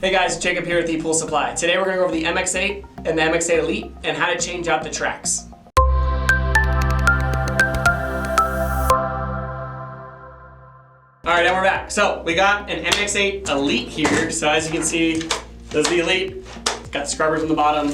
Hey guys, Jacob here with ePoolSupply. Today we're going to go over the MX8 and the MX8 Elite and how to change out the tracks. Alright, and we're back. So we got an MX8 Elite here. So as you can see, this is the Elite. Got scrubbers on the bottom.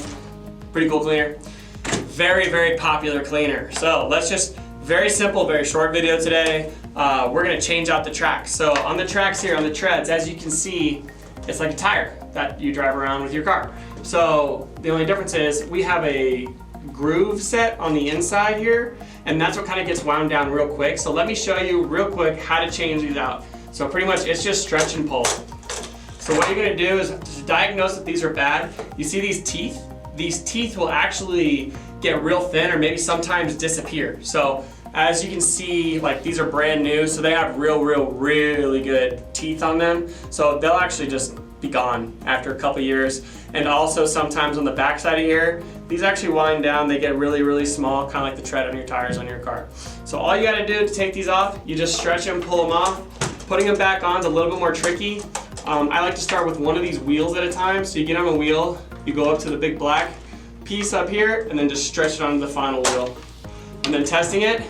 Pretty cool cleaner. Very, very popular cleaner. So let's just, very simple, very short video today. We're going to change out the tracks. So on the tracks here, on the treads, as you can see, it's like a tire that you drive around with your car. So the only difference is we have a groove set on the inside here, and that's what kind of gets wound down real quick. So let me show you real quick how to change these out. So pretty much it's just stretch and pull. So what you're gonna do is to diagnose that these are bad, you see these teeth? These teeth will actually get real thin or maybe sometimes disappear. So as you can see, like these are brand new, so they have really good teeth on them. So they'll actually just be gone after a couple years. And also sometimes on the back side of here, these actually wind down, they get really small, kind of like the tread on your tires on your car. So all you gotta do to take these off, you just stretch them, pull them off. Putting them back on is a little bit more tricky. I like to start with one of these wheels at a time. So you get on a wheel, you go up to the big black piece up here, and then just stretch it onto the final wheel. And then testing it,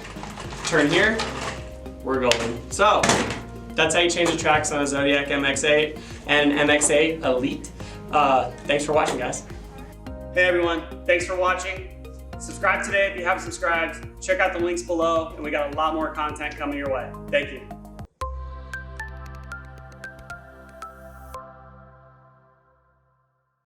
turn here, we're golden. So that's how you change the tracks on a Zodiac MX8 and MX8 Elite. Thanks for watching, guys. Hey everyone, thanks for watching. Subscribe today if you haven't subscribed. Check out the links below, and we got a lot more content coming your way. Thank you.